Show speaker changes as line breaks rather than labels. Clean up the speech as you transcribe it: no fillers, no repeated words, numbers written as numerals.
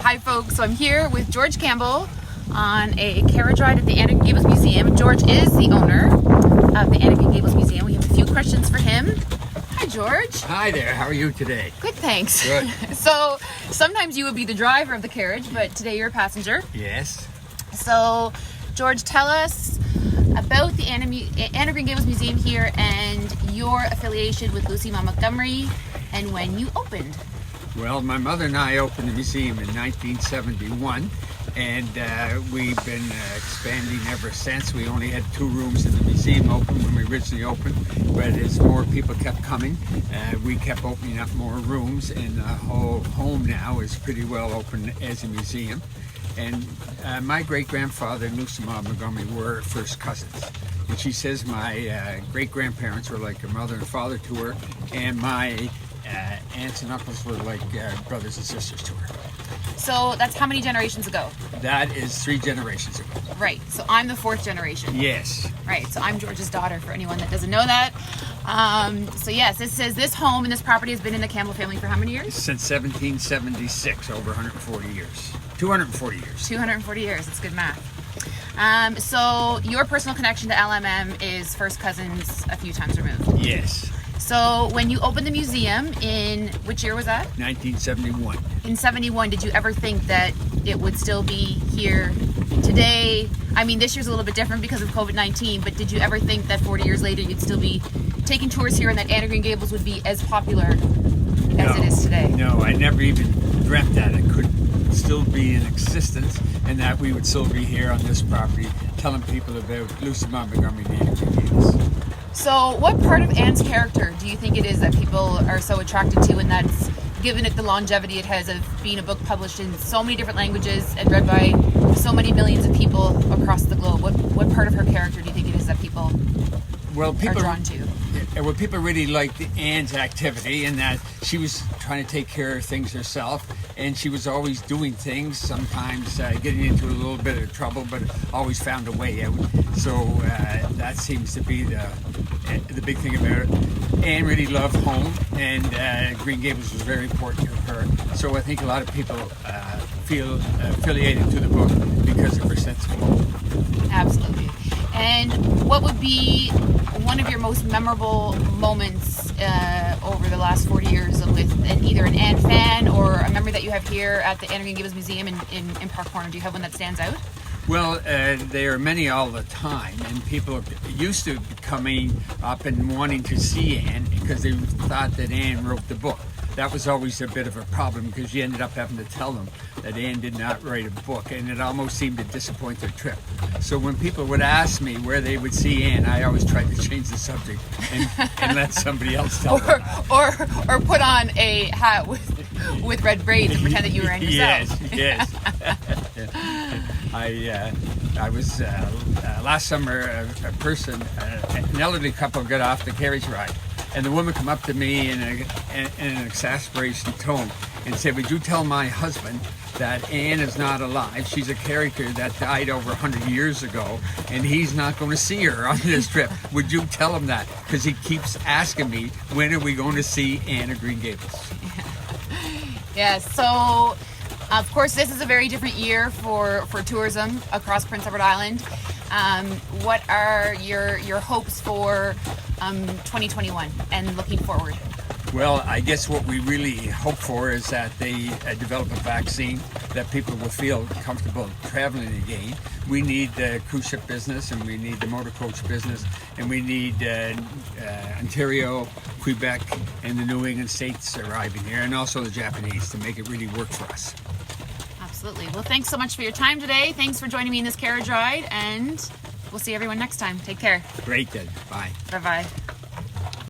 Hi folks, so I'm here with George Campbell on a carriage ride at the Anne of Green Gables Museum. George is the owner of the Anne of Green Gables Museum. We have a few questions for him. Hi George.
Hi there, how are you today?
Good, thanks.
Good.
So sometimes you would be the driver of the carriage, but today you're a passenger.
Yes.
So George, tell us about the Anne of Green Gables Museum here and your affiliation with Lucy Maud Montgomery and when you opened.
Well, my mother and I opened the museum in 1971, and we've been expanding ever since. We only had 2 rooms in the museum open when we originally opened, but as more people kept coming, we kept opening up more rooms, and the whole home now is pretty well open as a museum. And my great-grandfather and Lucy Maud Montgomery were first cousins. And she says my great-grandparents were like a mother and father to her, and my aunts and uncles were like brothers and sisters to her.
So that's how many generations ago?
That is 3 generations ago.
Right, so I'm the 4th generation.
Yes.
Right, so I'm George's daughter, for anyone that doesn't know that. So yes, it says this home and this property has been in the Campbell family for how many years?
Since 1776, over 140 years. 240 years.
240 years, that's good math. So your personal connection to LMM is first cousins a few times removed.
Yes.
So when you opened the museum in, which year was that?
1971.
In 71, did you ever think that it would still be here today? I mean, this year's a little bit different because of COVID-19, but did you ever think that 40 years later you'd still be taking tours here and that Anne of Green Gables would be as popular as it is today?
No, I never even dreamt that it could still be in existence and that we would still be here on this property telling people about Lucy Maud Montgomery and Anne of Green Gables.
So what part of Anne's character do you think it is that people are so attracted to, and that's given it the longevity it has of being a book published in so many different languages and read by so many millions of people across the globe? What part of her character do you think it is that people are drawn to?
Well, people really liked Anne's activity and that she was trying to take care of things herself, and she was always doing things, sometimes getting into a little bit of trouble, but always found a way out. So that seems to be the big thing about it. Anne really loved home, and Green Gables was very important to her. So I think a lot of people feel affiliated to the book because of her sense of home.
Absolutely. And what would be one of your most memorable moments over the last 40 years with either an Anne fan or a memory that you have here at the Anne of Green Gables Museum in Park Corner? Do you have one that stands out?
Well, there are many all the time, and people used to be coming up and wanting to see Anne because they thought that Anne wrote the book. That was always a bit of a problem because you ended up having to tell them that Anne did not write a book, and it almost seemed to disappoint their trip. So when people would ask me where they would see Anne, I always tried to change the subject and let somebody else tell them.
Or put on a hat with red braids and pretend that you were Anne yourself.
Yes. I was last summer an elderly couple got off the carriage ride, and the woman come up to me in an exasperation tone and said, "Would you tell my husband that Anne is not alive? She's a character that died over 100 years ago, and he's not going to see her on this trip. Would you tell him that? Because he keeps asking me, when are we going to see Anne of Green Gables?"
Yes, so of course this is a very different year for tourism across Prince Edward Island. What are your hopes for 2021 and looking forward?
Well, I guess what we really hope for is that they develop a vaccine, that people will feel comfortable traveling again. We need the cruise ship business, and we need the motor coach business, and we need Ontario, Quebec, and the New England states arriving here, and also the Japanese, to make it really work for us.
Absolutely. Well, thanks so much for your time today. Thanks for joining me in this carriage ride, and we'll see everyone next time. Take care.
Great, then. Bye.
Bye-bye.